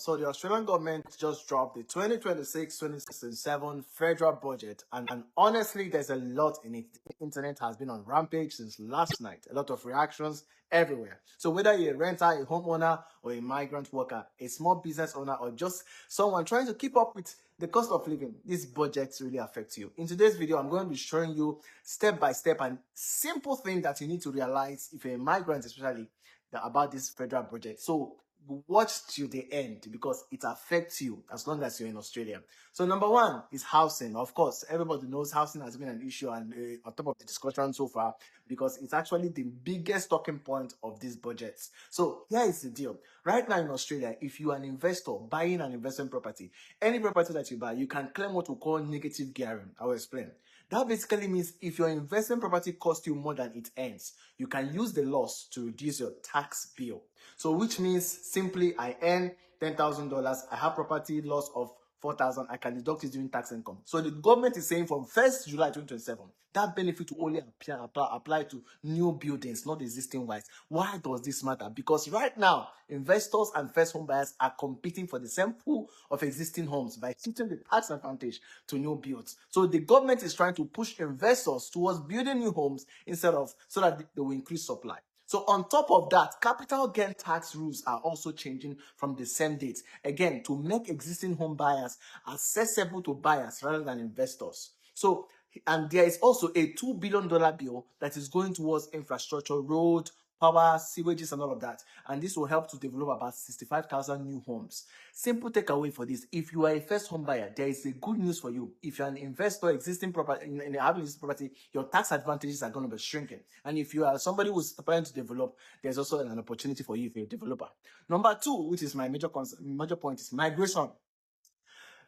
So the Australian government just dropped the 2026-2027 federal budget, and honestly, there's a lot in it. The internet has been on rampage since last night. A lot of reactions everywhere. So whether you're a renter, a homeowner, or a migrant worker, a small business owner, or just someone trying to keep up with the cost of living, this budget really affects you. In today's video, I'm going to be showing you step by step and simple thing that you need to realize if you're a migrant, especially about this federal budget. So watch till the end because it affects you as long as you're in Australia. So number one is housing. Of course, everybody knows housing has been an issue and on top of the discussion so far because it's actually the biggest talking point of these budgets. So here is the deal. Right now in Australia, if you are an investor buying an investment property, any property that you buy, you can claim what we call negative gearing. I will explain. That basically means if your investment property costs you more than it earns, you can use the loss to reduce your tax bill. So which means simply I earn $10,000, I have property loss of 4,000, I can deduct it during tax income. So the government is saying from 1st July 2027, that benefit will only apply to new buildings, not existing ones. Why does this matter? Because right now, investors and first home buyers are competing for the same pool of existing homes by shifting the tax advantage to new builds. So the government is trying to push investors towards building new homes so that they will increase supply. So on top of that, capital gain tax rules are also changing from the same date, again, to make existing home buyers accessible to buyers rather than investors. So, and there is also a $2 billion bill that is going towards infrastructure, road, power, sewages, and all of that. And this will help to develop about 65,000 new homes. Simple takeaway for this: if you are a first home buyer, there is a good news for you. If you're an investor existing property in having this property, your tax advantages are going to be shrinking. And if you are somebody who's planning to develop, there's also an opportunity for you if you're a developer. Number two, which is my major point, is migration.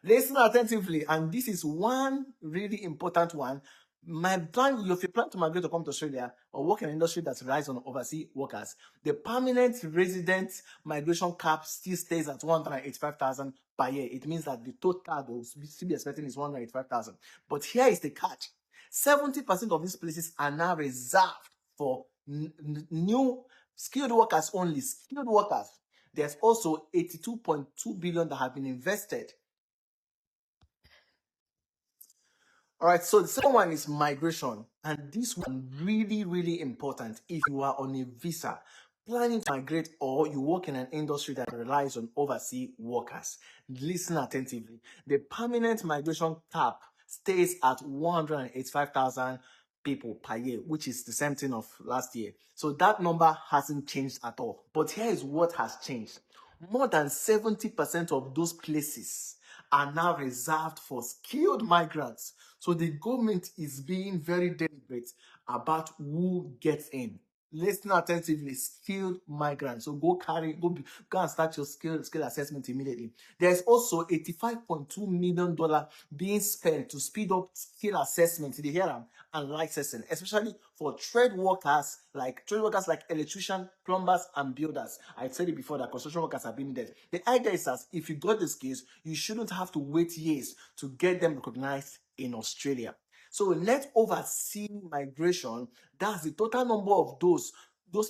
Listen attentively, and this is one really important one. If you plan to migrate or come to Australia or work in an industry that relies on overseas workers, the permanent resident migration cap still stays at 185,000 per year. It means that the total will still be expecting is 185,000. But here is the catch: 70% of these places are now reserved for new skilled workers only. Skilled workers. There's also 82.2 billion that have been invested. All right, so the second one is migration, and this one really, really important if you are on a visa planning to migrate or you work in an industry that relies on overseas workers. Listen attentively. The permanent migration cap stays at 185,000 people per year, which is the same thing of last year. So that number hasn't changed at all. But here is what has changed. More than 70% of those places are now reserved for skilled migrants. So the government is being very deliberate about who gets in. Listen attentively: skilled migrants. So go and start your skill assessment immediately. There's also $85.2 million being spent to speed up skill assessment in the here and licensing, especially for trade workers like electricians, plumbers, and builders. I said it before that construction workers have been needed. The idea is that if you got the skills, you shouldn't have to wait years to get them recognized in Australia. So let overseas migration, that's the total number of those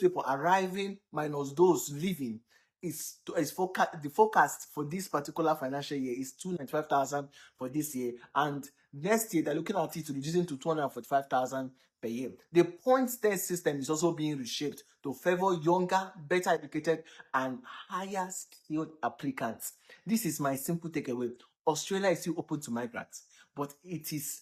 people arriving minus those leaving, the forecast for this particular financial year is 295,000 for this year, and next year they're looking at it reducing to 245,000 per year. The points test system is also being reshaped to favor younger, better educated, and higher skilled applicants. This is my simple takeaway. Australia is still open to migrants, but it is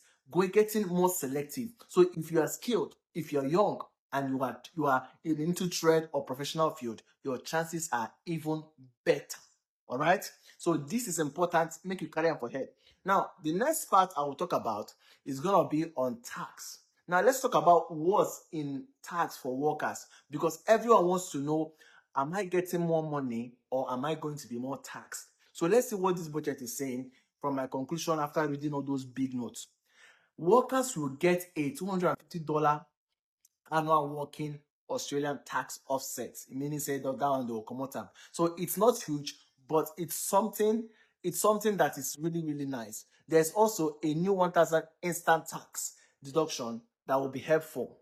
getting more selective. So if you are skilled, if you're young, and you are into trade or professional field, your chances are even better. All right. So this is important. Make you carry on for head. Now, the next part I will talk about is gonna be on tax. Now, let's talk about what's in tax for workers, because everyone wants to know: am I getting more money or am I going to be more taxed? So let's see what this budget is saying from my conclusion after reading all those big notes. Workers will get a $250 annual working Australian tax offset, meaning say that one they will come out. So it's not huge, but it's something that is really, really nice. There's also a new 1,000 instant tax deduction that will be helpful.